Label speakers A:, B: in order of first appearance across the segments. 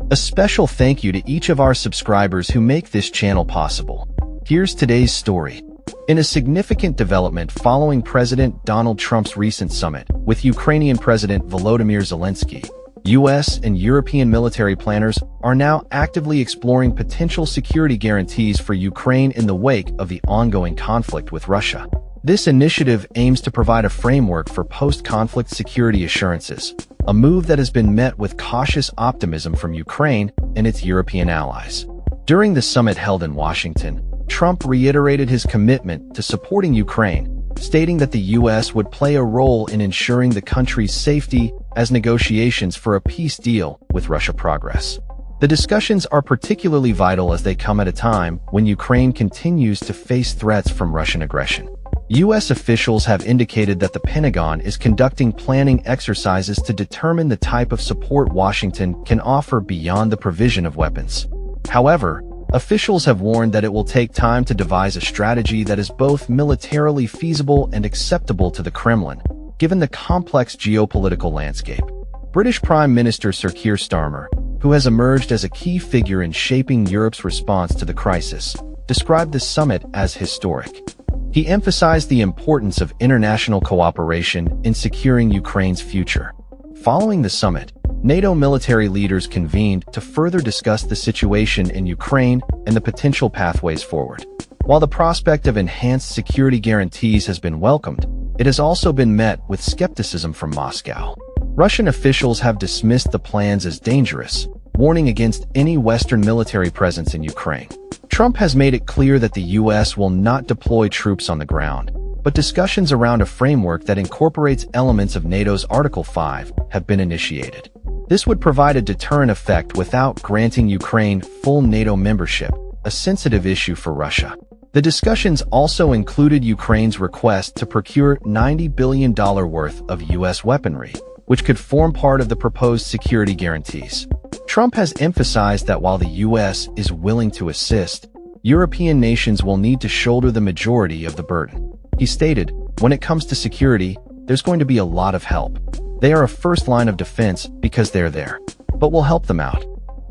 A: A special thank you to each of our subscribers who make this channel possible. Here's today's story. In a significant development following President Donald Trump's recent summit with Ukrainian President Volodymyr Zelensky, U.S. and European military planners are now actively exploring potential security guarantees for Ukraine in the wake of the ongoing conflict with Russia. This initiative aims to provide a framework for post-conflict security assurances, a move that has been met with cautious optimism from Ukraine and its European allies. During the summit held in Washington, Trump reiterated his commitment to supporting Ukraine, stating that the U.S. would play a role in ensuring the country's safety as negotiations for a peace deal with Russia progress. The discussions are particularly vital as they come at a time when Ukraine continues to face threats from Russian aggression. U.S. officials have indicated that the Pentagon is conducting planning exercises to determine the type of support Washington can offer beyond the provision of weapons. However, officials have warned that it will take time to devise a strategy that is both militarily feasible and acceptable to the Kremlin, given the complex geopolitical landscape. British Prime Minister Sir Keir Starmer, who has emerged as a key figure in shaping Europe's response to the crisis, described the summit as historic. He emphasized the importance of international cooperation in securing Ukraine's future. Following the summit, NATO military leaders convened to further discuss the situation in Ukraine and the potential pathways forward. While the prospect of enhanced security guarantees has been welcomed, it has also been met with skepticism from Moscow. Russian officials have dismissed the plans as dangerous, warning against any Western military presence in Ukraine. Trump has made it clear that the U.S. will not deploy troops on the ground, but discussions around a framework that incorporates elements of NATO's Article 5 have been initiated. This would provide a deterrent effect without granting Ukraine full NATO membership, a sensitive issue for Russia. The discussions also included Ukraine's request to procure $90 billion worth of U.S. weaponry, which could form part of the proposed security guarantees. Trump has emphasized that while the U.S. is willing to assist, European nations will need to shoulder the majority of the burden. He stated, "When it comes to security, there's going to be a lot of help. They are a first line of defense because they're there, but we'll help them out."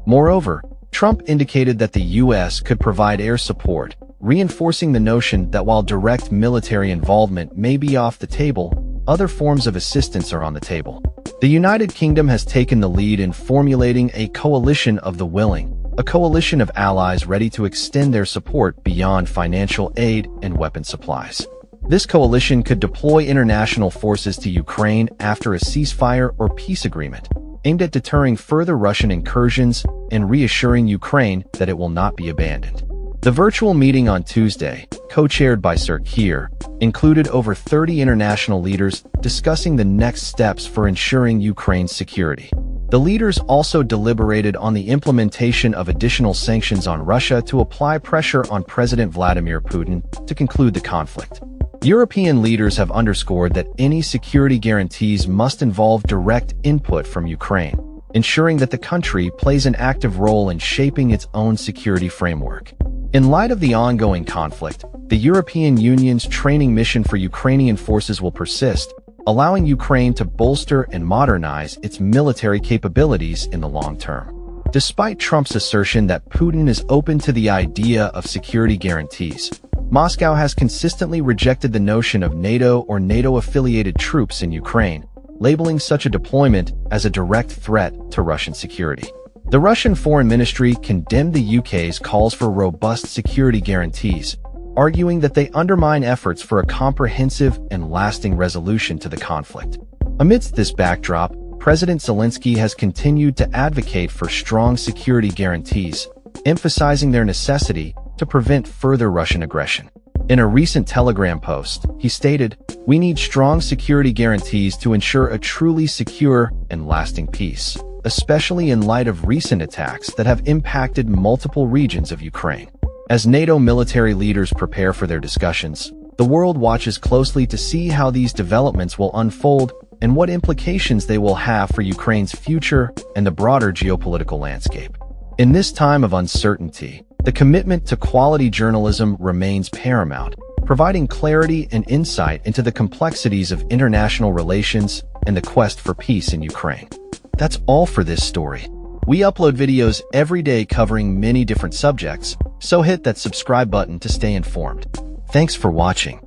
A: Moreover, Trump indicated that the U.S. could provide air support, reinforcing the notion that while direct military involvement may be off the table, other forms of assistance are on the table. The United Kingdom has taken the lead in formulating a coalition of the willing, a coalition of allies ready to extend their support beyond financial aid and weapon supplies. This coalition could deploy international forces to Ukraine after a ceasefire or peace agreement, aimed at deterring further Russian incursions and reassuring Ukraine that it will not be abandoned. The virtual meeting on Tuesday, co-chaired by Sir Keir, included over 30 international leaders discussing the next steps for ensuring Ukraine's security. The leaders also deliberated on the implementation of additional sanctions on Russia to apply pressure on President Vladimir Putin to conclude the conflict. European leaders have underscored that any security guarantees must involve direct input from Ukraine, ensuring that the country plays an active role in shaping its own security framework. In light of the ongoing conflict, the European Union's training mission for Ukrainian forces will persist, allowing Ukraine to bolster and modernize its military capabilities in the long term. Despite Trump's assertion that Putin is open to the idea of security guarantees, Moscow has consistently rejected the notion of NATO or NATO-affiliated troops in Ukraine, labeling such a deployment as a direct threat to Russian security. The Russian Foreign Ministry condemned the UK's calls for robust security guarantees, arguing that they undermine efforts for a comprehensive and lasting resolution to the conflict. Amidst this backdrop, President Zelensky has continued to advocate for strong security guarantees, emphasizing their necessity to prevent further Russian aggression. In a recent Telegram post, he stated, "We need strong security guarantees to ensure a truly secure and lasting peace, especially in light of recent attacks that have impacted multiple regions of Ukraine." As NATO military leaders prepare for their discussions, the world watches closely to see how these developments will unfold and what implications they will have for Ukraine's future and the broader geopolitical landscape. In this time of uncertainty, the commitment to quality journalism remains paramount, providing clarity and insight into the complexities of international relations and the quest for peace in Ukraine. That's all for this story. We upload videos every day covering many different subjects, so hit that subscribe button to stay informed. Thanks for watching.